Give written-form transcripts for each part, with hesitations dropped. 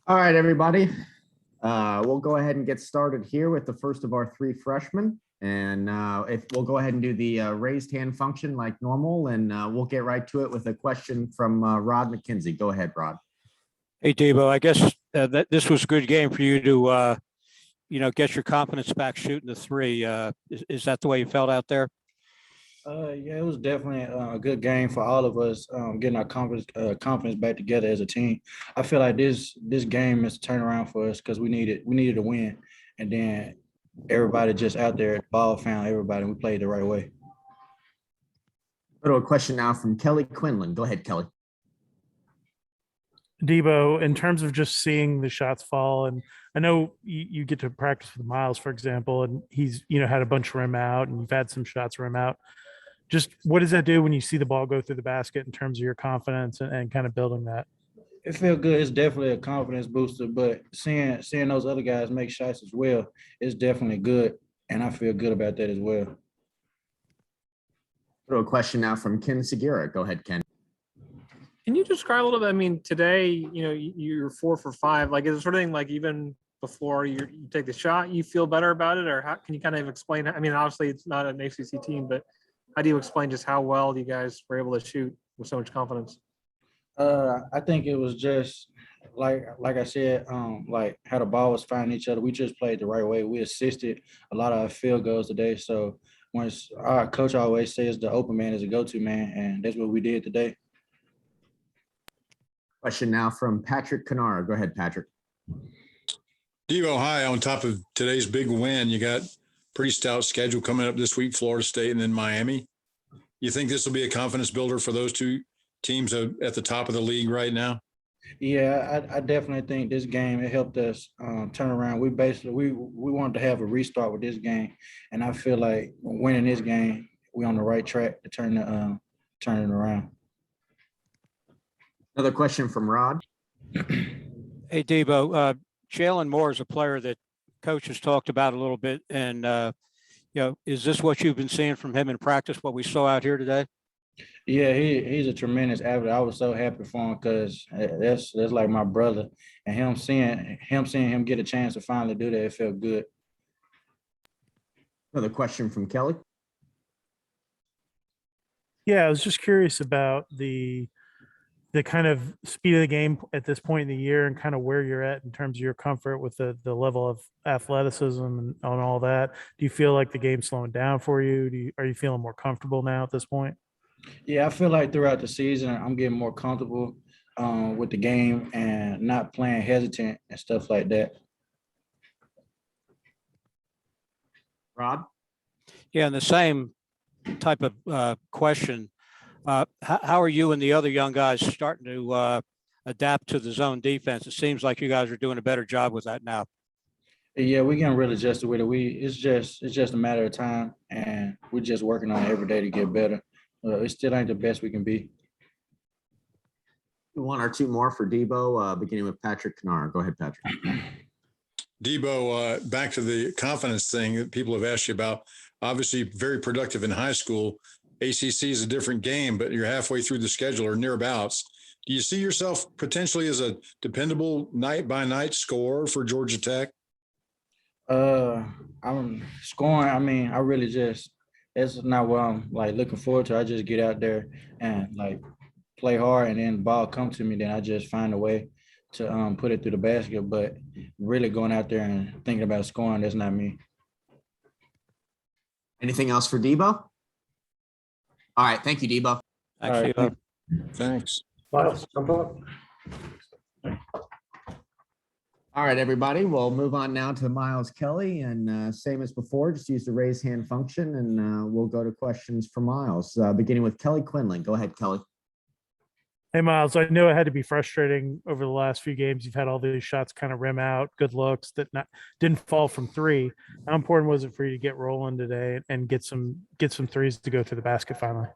All right, everybody. We'll go ahead and get started here with the first of our three freshmen. And if we'll go ahead and do the raised hand function like normal, and we'll get right to it with a question from Rod McKenzie. Go ahead, Rod. Hey, Deebo, I guess that this was a good game for you to, get your confidence back shooting the three. Is that the way you felt out there? Yeah, it was definitely a good game for all of us, getting our confidence back together as a team. I feel like this game is a turnaround for us because we needed to win, and then everybody just out there, ball found everybody, and we played the right way. Go to a question now from Kelly Quinlan. Go ahead, Kelly. Deebo, in terms of just seeing the shots fall, and I know you get to practice with Miles, for example, and he's had a bunch of rim out, and you've had some shots rim out. Just what does that do when you see the ball go through the basket in terms of your confidence and kind of building that? It felt good. It's definitely a confidence booster, but seeing those other guys make shots as well, it's definitely good, and I feel good about that as well. Go to a question now from Ken Segura. Go ahead, Ken. Can you describe a little bit? I mean, today, you're 4 for 5. Like, is it sort of thing like even before you take the shot, you feel better about it, or how can you kind of explain? I mean, obviously it's not an ACC team, but how do you explain just how well you guys were able to shoot with so much confidence? I think it was just like I said, like how the ball was finding each other. We just played the right way. We assisted a lot of our field goals today. So once our coach always says the open man is a go-to man, and that's what we did today. Question now from Patrick Canara. Go ahead, Patrick. Deebo, hi. On top of today's big win, you got pretty stout schedule coming up this week, Florida State and then Miami. You think this will be a confidence builder for those two teams at the top of the league right now? Yeah, I definitely think this game, it helped us turn around. We wanted to have a restart with this game, and I feel like winning this game, we're on the right track to turn it around. Another question from Rod. Hey, Deebo, Jalen Moore is a player that coach has talked about a little bit, and is this what you've been seeing from him in practice? What we saw out here today? Yeah, he's a tremendous athlete. I was so happy for him because that's like my brother, and him seeing him get a chance to finally do that, it felt good. Another question from Kelly. Yeah, I was just curious about the kind of speed of the game at this point in the year and kind of where you're at in terms of your comfort with the level of athleticism and on all that. Do you feel like the game's slowing down for you? Are you feeling more comfortable now at this point? Yeah, I feel like throughout the season, I'm getting more comfortable with the game and not playing hesitant and stuff like that. Rod? Yeah, and the same type of question. How are you and the other young guys starting to adapt to the zone defense? It seems like you guys are doing a better job with that now. Yeah, we're getting really adjusted with it. It's just a matter of time, and we're just working on it every day to get better. It still ain't the best we can be. One or two more for Deebo, beginning with Patrick Canara. Go ahead, Patrick. Deebo, back to the confidence thing that people have asked you about. Obviously, very productive in high school. ACC is a different game, but you're halfway through the schedule or nearabouts. Do you see yourself potentially as a dependable night-by-night scorer for Georgia Tech? I'm scoring. I mean, I really that's not what I'm like looking forward to. I just get out there and like play hard, and then the ball come to me. Then I just find a way to put it through the basket. But really going out there and thinking about scoring, that's not me. Anything else for Deebo? All right. Thank you, Deebo. Thanks, All right. Thanks. Miles, come up. All right, everybody. We'll move on now to Miles Kelly, and same as before, just use the raise hand function, and we'll go to questions for Miles, beginning with Kelly Quinlan. Go ahead, Kelly. Hey, Miles, I know it had to be frustrating over the last few games. You've had all these shots kind of rim out, good looks that didn't fall from three. How important was it for you to get rolling today and get some threes to go to the basket finally?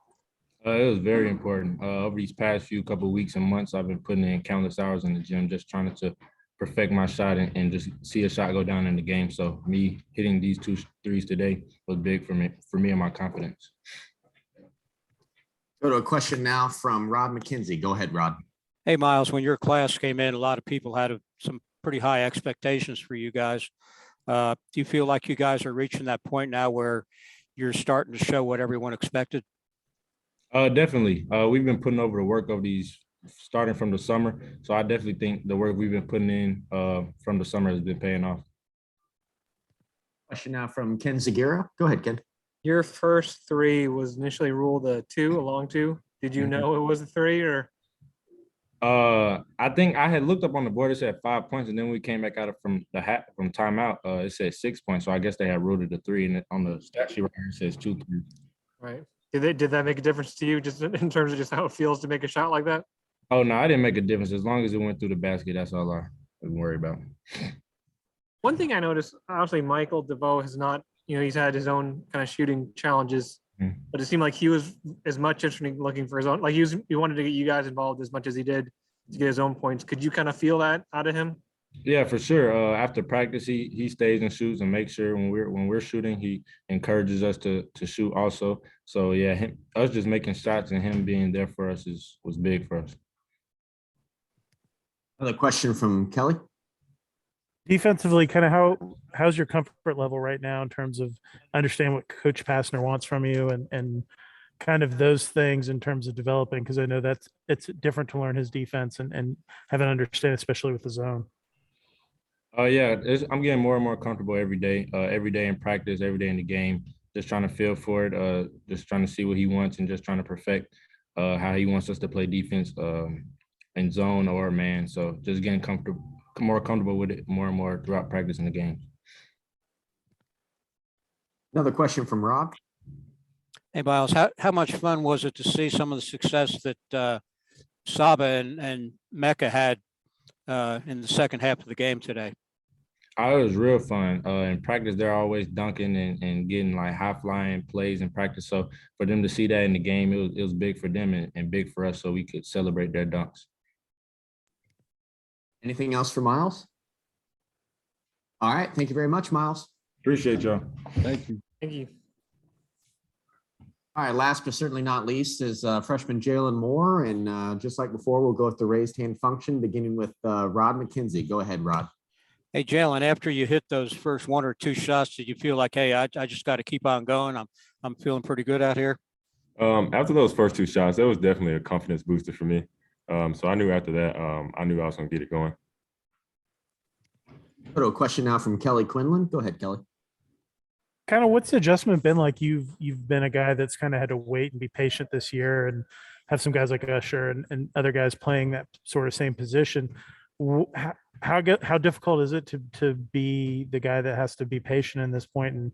It was very important. Over these past couple of weeks and months, I've been putting in countless hours in the gym, just trying to perfect my shot and just see a shot go down in the game. So me hitting these 2 threes today was big for me and my confidence. Go to a question now from Rod McKenzie. Go ahead, Rod. Hey, Miles, when your class came in, a lot of people had some pretty high expectations for you guys. Do you feel like you guys are reaching that point now where you're starting to show what everyone expected? Definitely. We've been putting over the work of these starting from the summer. So I definitely think the work we've been putting in from the summer has been paying off. Question now from Ken Zagira. Go ahead, Ken. Your first three was initially ruled a long two. Did you know it was a three or? I think I had looked up on the board. It said 5 points, and then we came back out of from timeout. It said 6 points, so I guess they had ruled it a three. And on the stat sheet right here, it says 2 3. Right. Did that make a difference to you just in terms of just how it feels to make a shot like that? Oh no, I didn't make a difference as long as it went through the basket. That's all I was worried about. One thing I noticed, obviously, Michael DeVoe has not, he's had his own kind of shooting challenges, but it seemed like he was as much interested in looking for his own, like he wanted to get you guys involved as much as he did to get his own points. Could you kind of feel that out of him? Yeah, for sure. After practice, he stays and shoots and makes sure when we're shooting, he encourages us to shoot also. So yeah, us just making shots and him being there for us was big for us. Another question from Kelly. Defensively, kind of how's your comfort level right now in terms of understanding what Coach Pastner wants from you and kind of those things in terms of developing? Because I know it's different to learn his defense and have an understanding, especially with the zone. Yeah, I'm getting more and more comfortable every day in practice, every day in the game, just trying to feel for it, just trying to see what he wants and just trying to perfect how he wants us to play defense in zone or man. So just getting more comfortable with it more and more throughout practice in the game. Another question from Rob. Hey, Miles, how much fun was it to see some of the success that Saba and Mecca had in the second half of the game today? It was real fun. In practice, they're always dunking and getting like high flying plays in practice. So for them to see that in the game, it was big for them and big for us so we could celebrate their dunks. Anything else for Miles? All right. Thank you very much, Miles. Appreciate y'all. Thank you. Thank you. All right. Last but certainly not least is freshman Jalen Moore. And just like before, we'll go with the raised hand function, beginning with Rod McKenzie. Go ahead, Rod. Hey, Jalen, after you hit those first one or two shots, did you feel like, hey, I just got to keep on going? I'm feeling pretty good out here. After those first two shots, that was definitely a confidence booster for me. So I knew after that, I knew I was going to get it going. Go to a question now from Kelly Quinlan. Go ahead, Kelly. Kind of what's the adjustment been like? You've been a guy that's kind of had to wait and be patient this year and have some guys like Usher and other guys playing that sort of same position. How difficult is it to be the guy that has to be patient in this point? And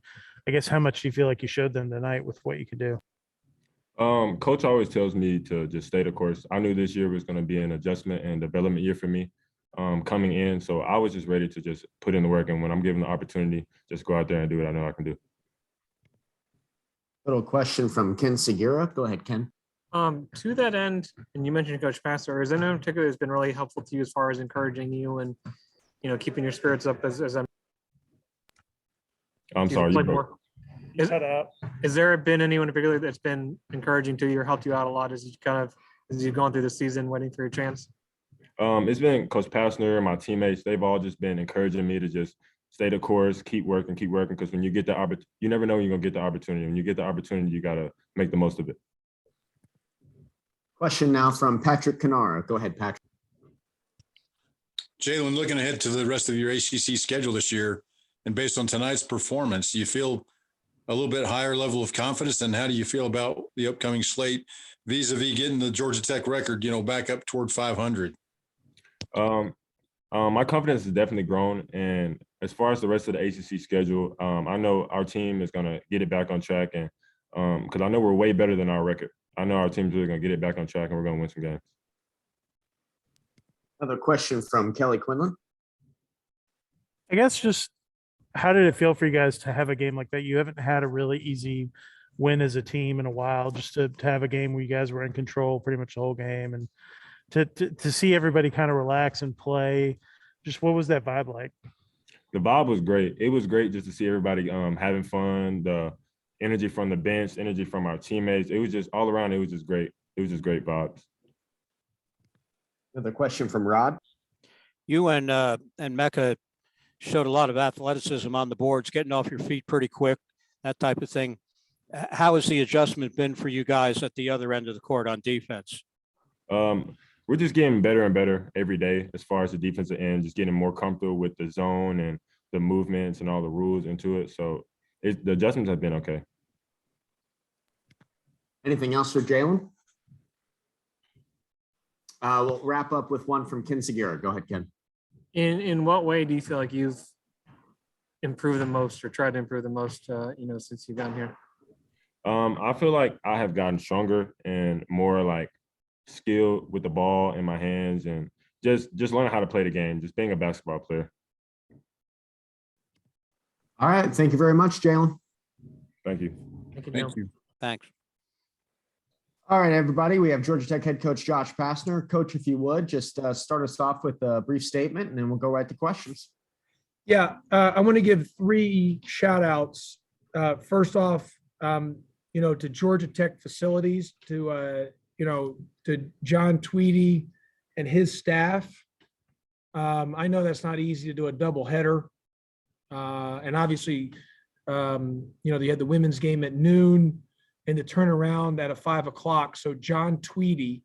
I guess how much do you feel like you showed them tonight with what you could do? Coach always tells me to just stay the course. I knew this year was going to be an adjustment and development year for me coming in. So I was just ready to just put in the work. And when I'm given the opportunity, just go out there and do what I know I can do. Little question from Ken Segura. Go ahead, Ken. To that end, and you mentioned Coach Pastner, is there anyone in particular that's been really helpful to you as far as encouraging you and, keeping your spirits up I'm sorry. Is there been anyone in particular that's been encouraging to you or helped you out a lot as you've gone through the season waiting for your chance? It's been Coach Pastner, my teammates. They've all just been encouraging me to just stay the course, keep working. Because when you get the opportunity, you never know when you're going to get the opportunity. When you get the opportunity, you got to make the most of it. Question now from Patrick Canara. Go ahead, Patrick. Jalen, looking ahead to the rest of your ACC schedule this year, and based on tonight's performance, do you feel a little bit higher level of confidence? And how do you feel about the upcoming slate vis-a-vis getting the Georgia Tech record, back up toward 500? My confidence has definitely grown. And as far as the rest of the ACC schedule, I know our team is going to get it back on track. And because I know we're way better than our record. I know our team's really going to get it back on track and we're going to win some games. Another question from Kelly Quinlan. I guess just how did it feel for you guys to have a game like that? You haven't had a really easy win as a team in a while, just to have a game where you guys were in control pretty much the whole game, and to see everybody kind of relax and play. Just what was that vibe like? The vibe was great. It was great just to see everybody having fun, the energy from the bench, energy from our teammates. It was just all around. It was just great. It was just great vibes. Another question from Rod. You and Mecca showed a lot of athleticism on the boards, getting off your feet pretty quick, that type of thing. How has the adjustment been for you guys at the other end of the court on defense? We're just getting better and better every day as far as the defensive end, just getting more comfortable with the zone and the movements and all the rules into it. So the adjustments have been okay. Anything else for Jalen? We'll wrap up with one from Ken Segura. Go ahead, Ken. In what way do you feel like you've improved the most or tried to improve the most, since you've gotten here? I feel like I have gotten stronger and more like skilled with the ball in my hands and just learning how to play the game, just being a basketball player. All right. Thank you very much, Jalen. Thank you. Thank you. Thanks. All right, everybody. We have Georgia Tech head coach Josh Pastner. Coach, if you would, just start us off with a brief statement, and then we'll go right to questions. Yeah, I want to give 3 shout outs. First off, to Georgia Tech facilities, to John Tweedy and his staff. I know that's not easy to do a double header. And obviously, they had the women's game at noon and the turnaround at 5 o'clock. So John Tweedy,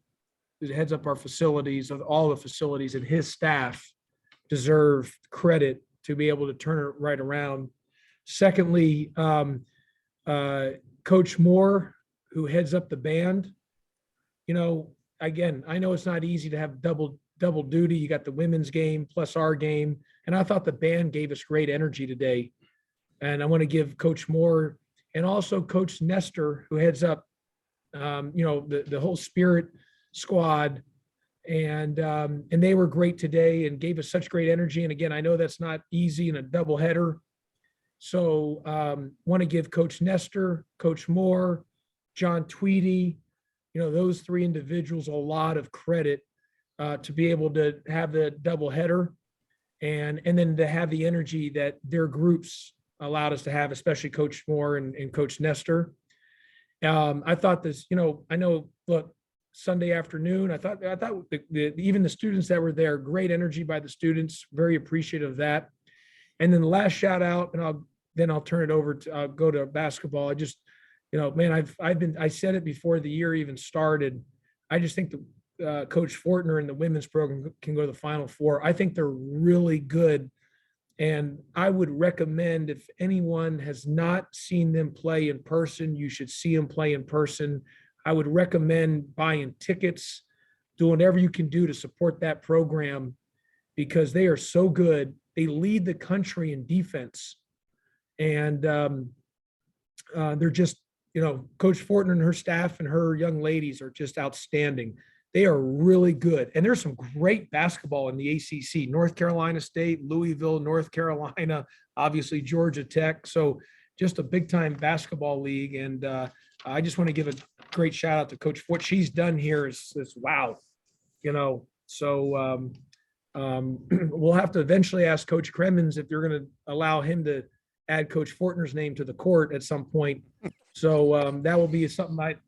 who heads up our facilities, of all the facilities, and his staff deserve credit to be able to turn it right around. Secondly, Coach Moore, who heads up the band. Again, I know it's not easy to have double duty. You got the women's game plus our game. And I thought the band gave us great energy today. And I want to give Coach Moore and also Coach Nestor, who heads up, the whole Spirit squad. And they were great today and gave us such great energy. And again, I know that's not easy in a doubleheader. So want to give Coach Nestor, Coach Moore, John Tweedy, those 3 individuals a lot of credit to be able to have the doubleheader and then to have the energy that their groups allowed us to have, especially Coach Moore and Coach Nestor. I thought this, I know, look, Sunday afternoon, I thought even the students that were there, great energy by the students, very appreciative of that. And then the last shout out, and I'll turn it over to go to basketball. I just, I said it before the year even started. I just think the Coach Fortner and the women's program can go to the Final Four. I think they're really good. And I would recommend, if anyone has not seen them play in person, you should see them play in person. I would recommend buying tickets, doing whatever you can do to support that program because they are so good. They lead the country in defense. And they're just, Coach Fortner and her staff and her young ladies are just outstanding. They are really good. And there's some great basketball in the ACC, North Carolina State, Louisville, North Carolina, obviously Georgia Tech. So just a big time basketball league. And I just want to give a great shout out to Coach. What she's done here is wow, so we'll have to eventually ask Coach Kremens if you're going to allow him to add Coach Fortner's name to the court at some point. So that will be something that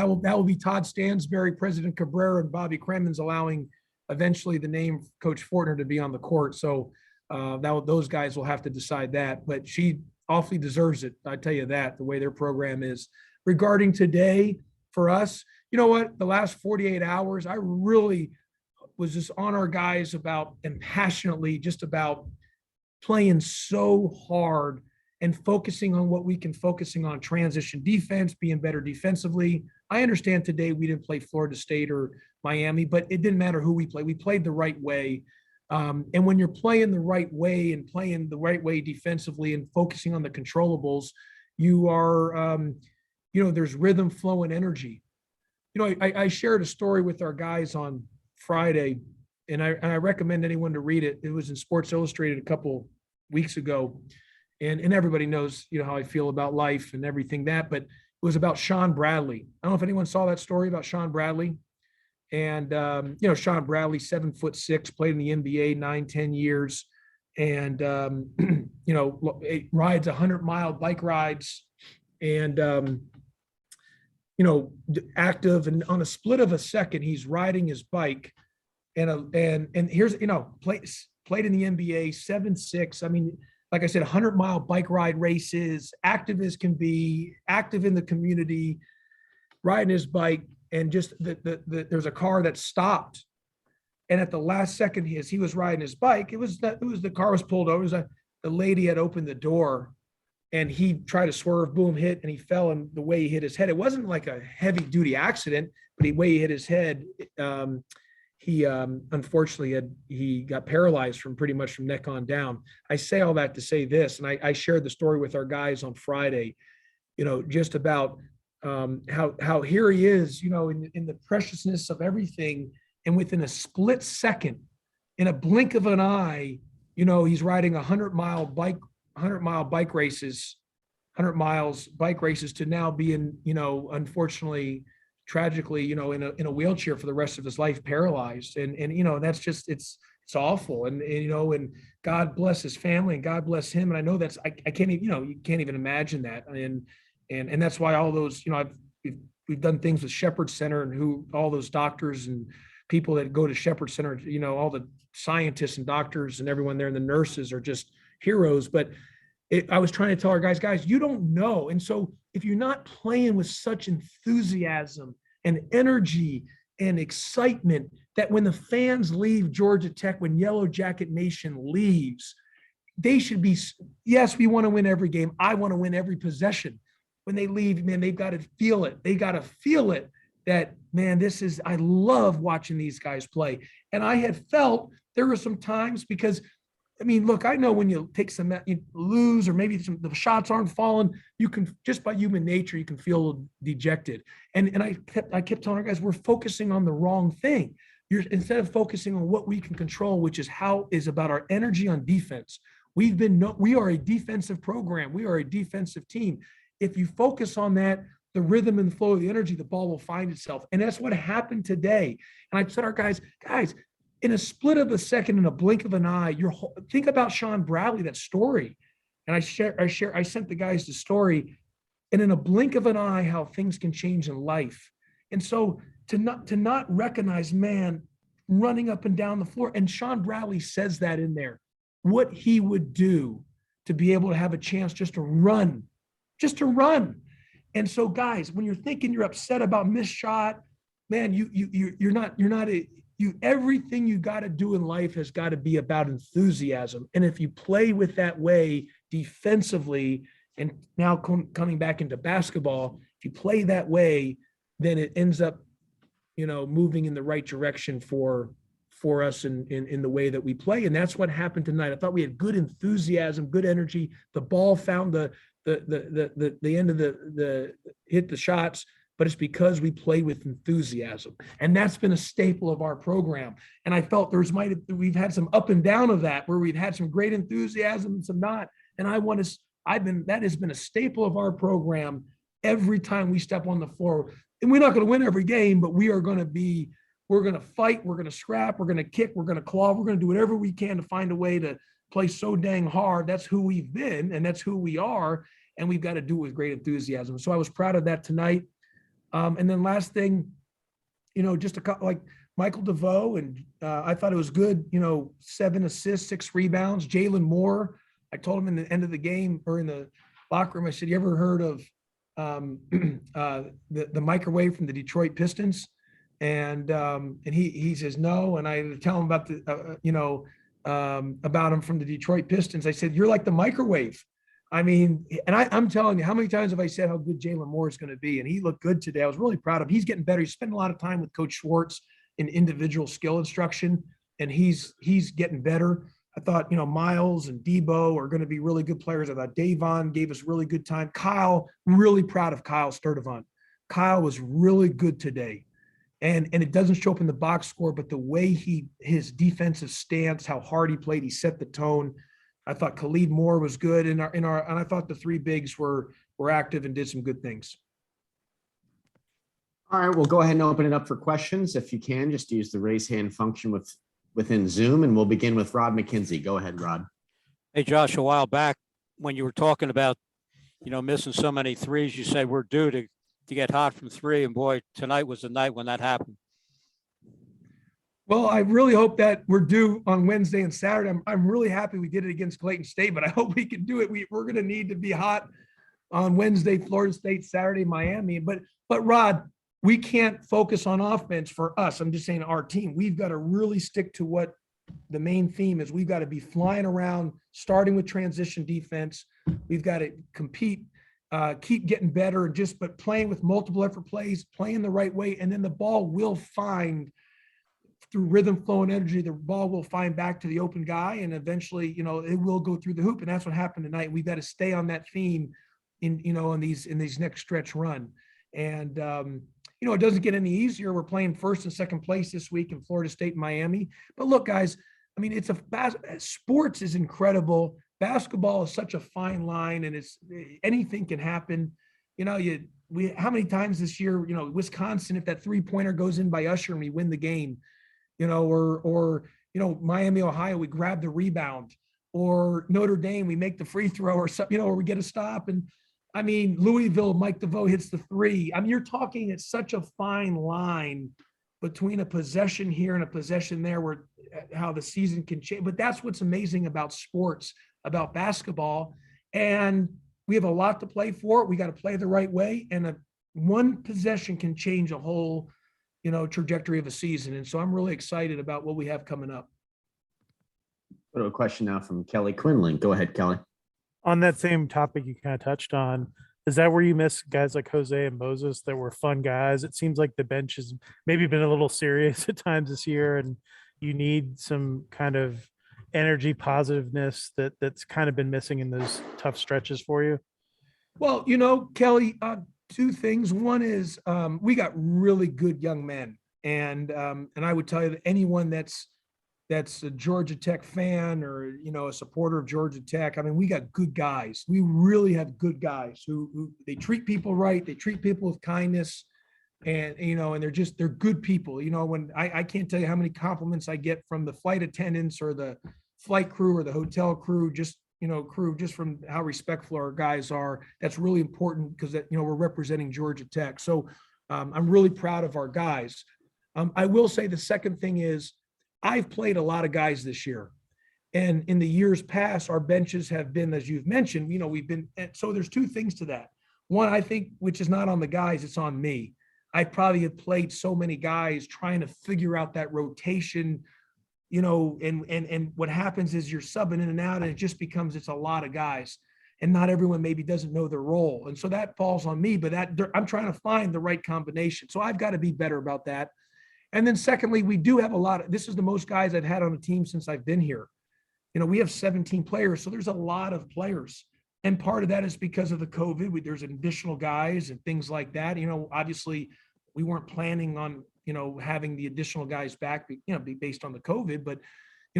will be Todd Stansberry, President Cabrera, and Bobby Kremens allowing eventually the name Coach Fortner to be on the court. So those guys will have to decide that, but she awfully deserves it. I tell you that, the way their program is. Regarding today for us, you know what, the last 48 hours, I really was just on our guys about and passionately just about playing so hard and focusing on what we can, focusing on transition defense, being better defensively. I understand today we didn't play Florida State or Miami, but it didn't matter who we played. We played the right way. And when you're playing the right way and playing the right way defensively and focusing on the controllables, you are, there's rhythm, flow, and energy. I shared a story with our guys on Friday, and I recommend anyone to read it. It was in Sports Illustrated a couple weeks ago. And everybody knows, how I feel about life and everything but it was about Sean Bradley. I don't know if anyone saw that story about Sean Bradley. And, Sean Bradley, 7'6", played in the NBA 9-10 years. And, rides 100-mile bike rides and, active. And on a split of a second, he's riding his bike and here's, played in the NBA, 7'6". I mean, like I said, 100-mile bike ride races, active as can be, active in the community, riding his bike, and just there's a car that stopped. And at the last second, as he was riding his bike, the car was pulled over. The lady had opened the door, and he tried to swerve, boom, hit, and he fell. And the way he hit his head, it wasn't like a heavy duty accident, but the way he hit his head, he unfortunately he got paralyzed from pretty much from neck on down. I say all that to say this, and I shared the story with our guys on Friday, just about how here he is, in the preciousness of everything, and within a split second, in a blink of an eye, he's riding 100-mile bike races, 100 miles bike races, to now being, unfortunately, tragically, in a wheelchair for the rest of his life, paralyzed. And that's just, it's awful. And God bless his family, and God bless him. And I know I can't even, you can't even imagine that. And that's why all those, we've done things with Shepherd Center, and all those doctors and people that go to Shepherd Center, all the scientists and doctors and everyone there, and the nurses are just heroes. But I was trying to tell our guys, you don't know. And so if you're not playing with such enthusiasm and energy and excitement, that when the fans leave Georgia Tech, when Yellow Jacket Nation leaves, they should be, yes, we want to win every game. I want to win every possession. When they leave, man, they've got to feel it. They got to feel it that, man, I love watching these guys play. And I had felt there were some times, because, I mean, look, I know when you take you lose, or maybe the shots aren't falling, you can, just by human nature, you can feel dejected. And I kept telling our guys, we're focusing on the wrong thing. Instead of focusing on what we can control, which is about our energy on defense. We are a defensive program. We are a defensive team. If you focus on that, the rhythm and the flow of the energy, the ball will find itself. And that's what happened today. And I said, our guys, in a split of a second, in a blink of an eye, think about Sean Bradley, that story. And I sent the guys the story, and in a blink of an eye, how things can change in life. And so to not recognize, man, running up and down the floor, and Sean Bradley says that in there, what he would do to be able to have a chance just to run. And so, guys, when you're thinking you're upset about missed shot, man, everything you got to do in life has got to be about enthusiasm. And if you play with that way defensively, and now coming back into basketball, if you play that way, then it ends up, moving in the right direction for us in the way that we play. And that's what happened tonight. I thought we had good enthusiasm, good energy. The ball found the end of hit the shots, but it's because we play with enthusiasm. And that's been a staple of our program. And I felt we've had some up and down of that, where we've had some great enthusiasm and some not. And that has been a staple of our program every time we step on the floor. And we're not going to win every game, but we're going to fight, we're going to scrap, we're going to kick, we're going to claw, we're going to do whatever we can to find a way to play so dang hard. That's who we've been, and that's who we are, and we've got to do it with great enthusiasm. So I was proud of that tonight. And then last thing, just like Michael DeVoe, and I thought it was good, 7 assists, 6 rebounds. Jalen Moore, I told him in the end of the game, or in the locker room, I said, you ever heard of the microwave from the Detroit Pistons? And he says no. And I tell him about about him from the Detroit Pistons. I said, you're like the microwave. I mean, and I'm telling you, how many times have I said how good Jalen Moore is going to be? And he looked good today. I was really proud of him. He's getting better. He's spending a lot of time with Coach Schwartz in individual skill instruction, and he's getting better. I thought, Miles and Deebo are going to be really good players. I thought Davon gave us really good time. Kyle, really proud of Kyle Sturdivant. Kyle was really good today. And it doesn't show up in the box score, but the way his defensive stance, how hard he played, he set the tone. I thought Khalid Moore was good and I thought the 3 bigs were active and did some good things. All right, we'll go ahead and open it up for questions. If you can, just use the raise hand function within Zoom, and we'll begin with Rod McKenzie. Go ahead, Rod. Hey, Josh, a while back when you were talking about, missing so many threes, you said we're due to get hot from 3. And boy, tonight was the night when that happened. Well, I really hope that we're due on Wednesday and Saturday. I'm really happy we did it against Clayton State, but I hope we can do it. We're going to need to be hot on Wednesday, Florida State, Saturday, Miami. But Rod, we can't focus on offense for us. I'm just saying our team. We've got to really stick to what the main theme is. We've got to be flying around, starting with transition defense. We've got to compete, keep getting better, but playing with multiple effort plays, playing the right way, and then the ball will find through rhythm, flow, and energy, the ball will find back to the open guy, and eventually, it will go through the hoop. And that's what happened tonight. We've got to stay on that theme in these next stretch run. And it doesn't get any easier. We're playing first and second place this week in Florida State and Miami. But look, guys, I mean, sports is incredible. Basketball is such a fine line, and anything can happen. How many times this year, Wisconsin, if that 3-pointer goes in by Usher and we win the game, or Miami, Ohio, we grab the rebound, or Notre Dame, we make the free throw, or something, or we get a stop. And I mean, Louisville, Mike DeVoe hits the 3. I mean, you're talking, it's such a fine line between a possession here and a possession there, where how the season can change. But that's what's amazing about sports, about basketball. And we have a lot to play for. We got to play the right way. And one possession can change a whole, trajectory of a season. And so I'm really excited about what we have coming up. Go to a question now from Kelly Quinlan. Go ahead, Kelly. On that same topic you kind of touched on, is that where you miss guys like Jose and Moses that were fun guys? It seems like the bench has maybe been a little serious at times this year, and you need some kind of energy, positiveness that's kind of been missing in those tough stretches for you. Well, Kelly, 2 things. One is we got really good young men, and I would tell you that anyone that's a Georgia Tech fan or, a supporter of Georgia Tech, I mean, we got good guys. We really have good guys who they treat people right. They treat people with kindness, and, and they're good people. When I can't tell you how many compliments I get from the flight attendants or the flight crew or the hotel crew, just from how respectful our guys are. That's really important because we're representing Georgia Tech. So I'm really proud of our guys. I will say the second thing is, I've played a lot of guys this year, and in the years past, our benches have been, as you've mentioned, we've been, so there's 2 things to that. One, I think, which is not on the guys, it's on me. I probably have played so many guys trying to figure out that rotation, and what happens is you're subbing in and out, and it just becomes, it's a lot of guys, and not everyone maybe doesn't know their role. And so that falls on me, but I'm trying to find the right combination. So I've got to be better about that. And then secondly, we do have this is the most guys I've had on a team since I've been here. We have 17 players, so there's a lot of players. And part of that is because of the COVID. There's additional guys and things like that. Obviously we weren't planning on, having the additional guys back, be based on the COVID, but,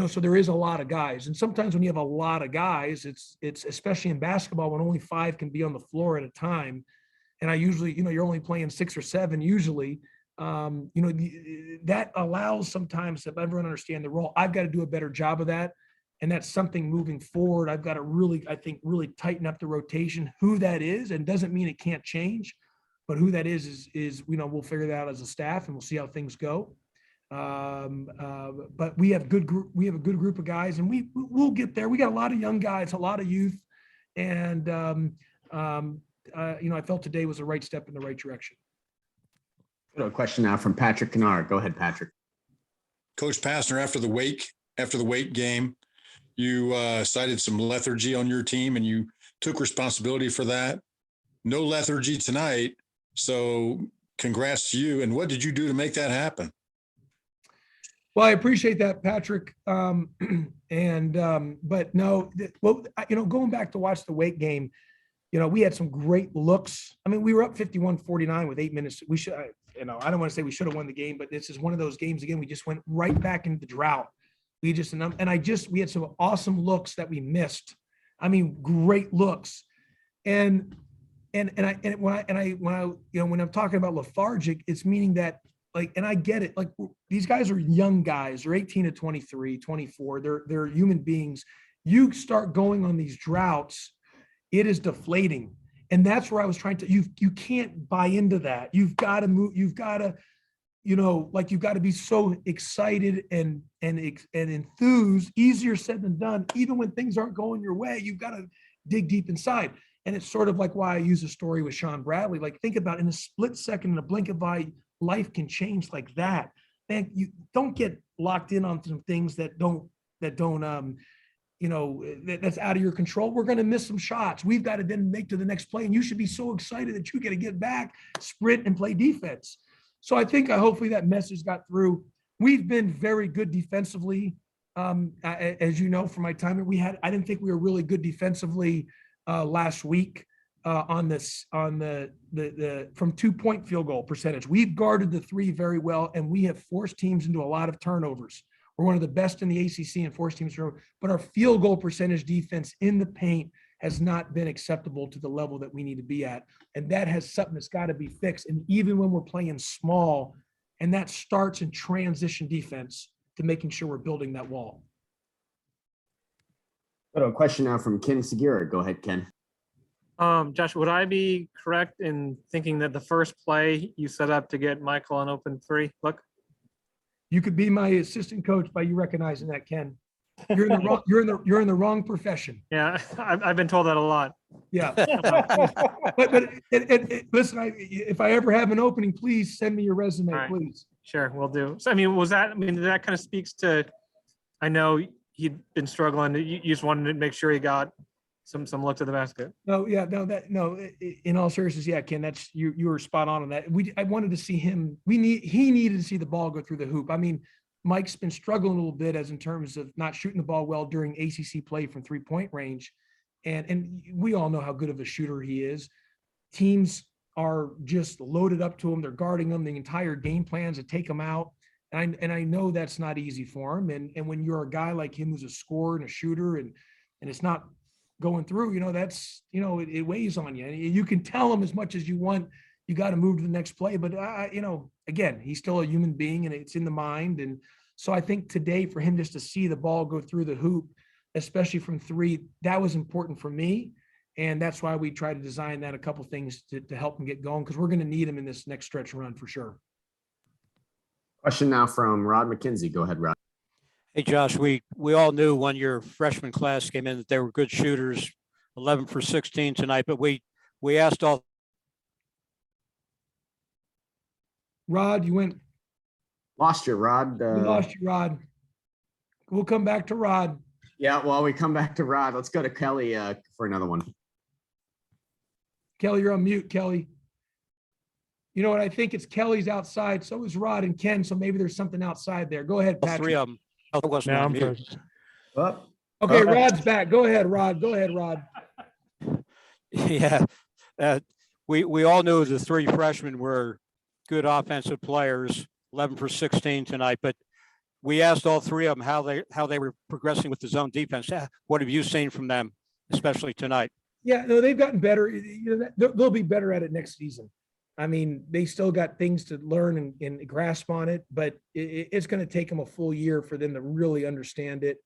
so there is a lot of guys. And sometimes when you have a lot of guys, it's especially in basketball when only 5 can be on the floor at a time. And I usually, you're only playing 6 or 7 usually. That allows sometimes, if everyone understand the role, I've got to do a better job of that. And that's something moving forward. I've got to really tighten up the rotation, who that is, and doesn't mean it can't change, but who that is, we'll figure that out as a staff, and we'll see how things go. But we have a good group of guys, and we'll get there. We got a lot of young guys, a lot of youth. And, I felt today was the right step in the right direction. Go to a question now from Patrick Kennard. Go ahead, Patrick. Coach Pastner, after the Wake game, you cited some lethargy on your team, and you took responsibility for that. No lethargy tonight. So congrats to you. And what did you do to make that happen? Well, I appreciate that, Patrick. But no, going back to watch the Wake game, we had some great looks. I mean, we were up 51-49 with 8 minutes. We should, I don't want to say we should have won the game, but this is one of those games again. We just went right back into the drought. We had some awesome looks that we missed. I mean, great looks. And when I'm talking about lethargic, it's meaning that, like, and I get it. Like, these guys are young guys. They're 18 to 23, 24. They're human beings. You start going on these droughts, it is deflating. And that's where I was trying to, you can't buy into that. You've got to move. You've got to, like you've got to be so excited and enthused. Easier said than done. Even when things aren't going your way, you've got to dig deep inside. And it's sort of like why I use a story with Sean Bradley. Like, think about in a split second, in a blink of eye, life can change like that. Man, you don't get locked in on some things that don't that's out of your control. We're going to miss some shots. We've got to then make to the next play. And you should be so excited that you got to get back, sprint, and play defense. So I think hopefully that message got through. We've been very good defensively. As you know, from my time, I didn't think we were really good defensively last week on the from 2-point field goal percentage. We've guarded the 3 very well, and we have forced teams into a lot of turnovers. We're one of the best in the ACC and forced teams to, but our field goal percentage defense in the paint has not been acceptable to the level that we need to be at. And that has something that's got to be fixed. And even when we're playing small, and that starts in transition defense to making sure we're building that wall. Got a question now from Ken Segura. Go ahead, Ken. Josh, would I be correct in thinking that the first play you set up to get Michael an open 3 look? You could be my assistant coach by you recognizing that, Ken. You're in the wrong, you're in the wrong profession. Yeah, I've been told that a lot. Yeah. but listen, if I ever have an opening, please send me your resume, Right. please. Sure, we'll do. So, that kind of speaks to, I know he'd been struggling. You just wanted to make sure he got some looks at the basket. In all seriousness, yeah, Ken, that's you were spot on that. I wanted to see him. He needed to see the ball go through the hoop. I mean, Mike's been struggling a little bit in terms of not shooting the ball well during ACC play from 3-point range. And we all know how good of a shooter he is. Teams are just loaded up to him. They're guarding him. The entire game plans to take him out. And I know that's not easy for him. And when you're a guy like him who's a scorer and a shooter and it's not going through, that's, it weighs on you. And you can tell him as much as you want, you got to move to the next play. But, again, he's still a human being and it's in the mind. And so I think today for him just to see the ball go through the hoop, especially from 3, that was important for me. And that's why we try to design that a couple things to help him get going, because we're going to need him in this next stretch run for sure. Question now from Rod McKenzie. Go ahead, Rod. Hey, Josh, we all knew when your freshman class came in that they were good shooters, 11 for 16 tonight, but we asked all. Rod, you went. Lost you, Rod. We lost you, Rod. We'll come back to Rod. Yeah, while we come back to Rod, let's go to Kelly for another one. Kelly, you're on mute, Kelly. You know what? I think it's Kelly's outside. So is Rod and Ken. So maybe there's something outside there. Go ahead, Patrick. 3 of them. I wasn't on mute. Okay, Rod's back. Go ahead, Rod. Go ahead, Rod. Yeah, we all knew the 3 freshmen were good offensive players, 11 for 16 tonight, but we asked all 3 of them how they were progressing with the zone defense. What have you seen from them, especially tonight? Yeah, no, they've gotten better. They'll be better at it next season. I mean, they still got things to learn and grasp on it, but it's going to take them a full year for them to really understand it.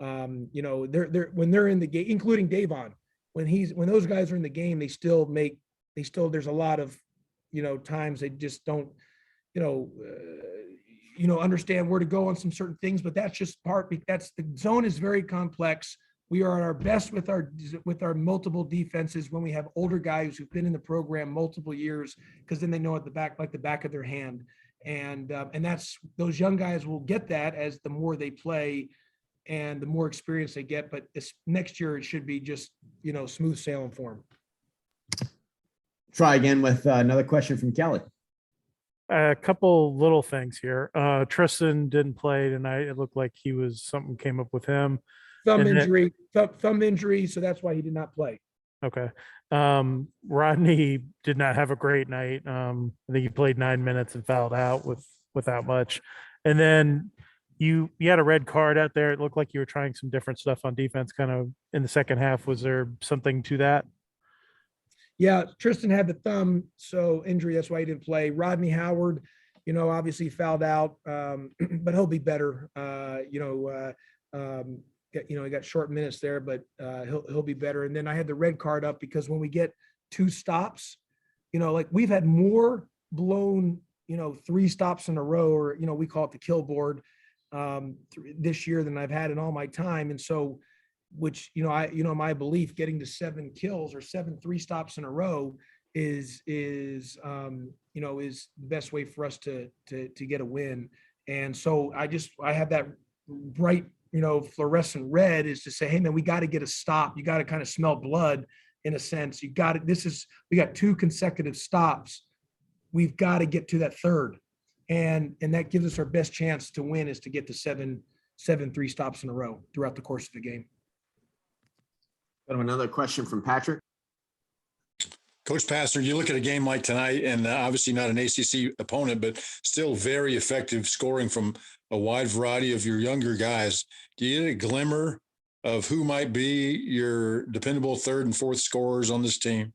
They're when they're in the game, including Davon, when those guys are in the game, there's a lot of, times they just don't, understand where to go on some certain things, but that's just the zone is very complex. We are at our best with our multiple defenses when we have older guys who've been in the program multiple years, because then they know at the back, like the back of their hand. And that's, those young guys will get that as the more they play and the more experience they get. But this next year, it should be just, smooth sailing for them. Try again with another question from Kelly. A couple little things here. Tristan didn't play tonight. It looked like something came up with him. Thumb injury. So that's why he did not play. Okay. Rodney did not have a great night. I think he played 9 minutes and fouled out without much. And then you had a red card out there. It looked like you were trying some different stuff on defense kind of in the second half. Was there something to that? Yeah, Tristan had the thumb injury. That's why he didn't play. Rodney Howard, obviously fouled out, but he'll be better. He got short minutes there, but he'll be better. And then I had the red card up because when we get 2 stops, like we've had more blown 3 stops in a row, or, we call it the kill board, this year than I've had in all my time. And so, which, my belief, getting to 7 kills or 7 3 stops in a row is the best way for us to get a win. And so I have that bright, fluorescent red, is to say, hey man, we got to get a stop. You got to kind of smell blood in a sense. You got it. We got 2 consecutive stops. We've got to get to that third. And that gives us our best chance to win, is to get to 7 3 stops in a row throughout the course of the game. Got another question from Patrick. Coach Pastner, you look at a game like tonight, and obviously not an ACC opponent, but still very effective scoring from a wide variety of your younger guys. Do you get a glimmer of who might be your dependable 3rd and 4th scorers on this team?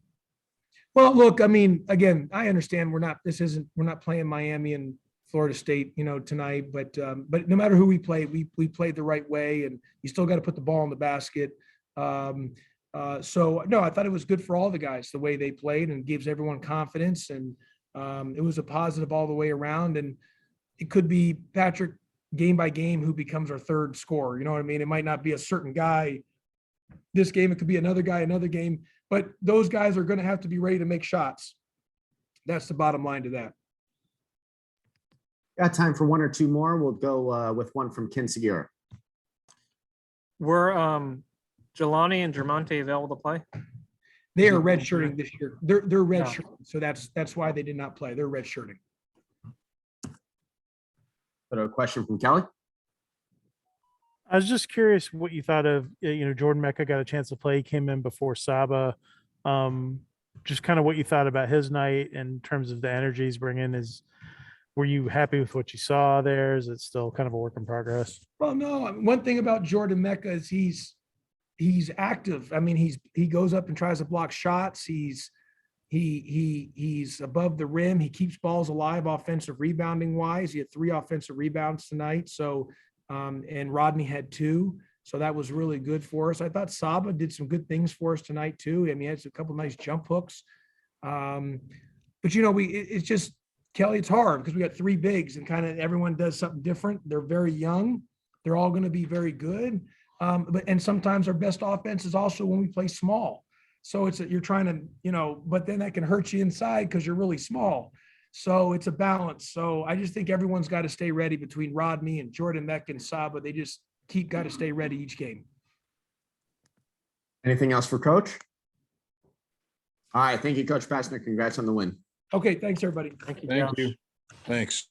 Well, look, I mean, again, I understand we're not playing Miami and Florida State, tonight, but no matter who we play, we played the right way, and you still got to put the ball in the basket. So no, I thought it was good for all the guys, the way they played, and gives everyone confidence. And it was a positive all the way around. And it could be Patrick game by game who becomes our 3rd scorer. You know what I mean? It might not be a certain guy this game. It could be another guy, another game, but those guys are going to have to be ready to make shots. That's the bottom line to that. Got time for 1 or 2 more. We'll go with one from Ken Segura. Were Jelani and Jermonte available to play? They are redshirting this year. They're redshirting, so that's why they did not play. They're redshirting. Got a question from Kelly. I was just curious what you thought of, Jordan Mecca got a chance to play. He came in before Saba. Just kind of what you thought about his night in terms of the energy he's bringing. Were you happy with what you saw there? Is it still kind of a work in progress? Well, no. One thing about Jordan Mecca is he's active. I mean, he goes up and tries to block shots. He's above the rim. He keeps balls alive offensive rebounding wise. He had 3 offensive rebounds tonight. So, and Rodney had 2. So that was really good for us. I thought Saba did some good things for us tonight too. I mean, he had a couple of nice jump hooks. But it's just, Kelly, it's hard because we got 3 bigs and kind of everyone does something different. They're very young. They're all going to be very good. And sometimes our best offense is also when we play small. So you're trying to, but then that can hurt you inside because you're really small. So it's a balance. So I just think everyone's got to stay ready between Rodney and Jordan Mecca and Saba. They just got to stay ready each game. Anything else for Coach? All right. Thank you, Coach Pastner. Congrats on the win. Okay. Thanks, everybody. Thank you. Thank you. Thanks.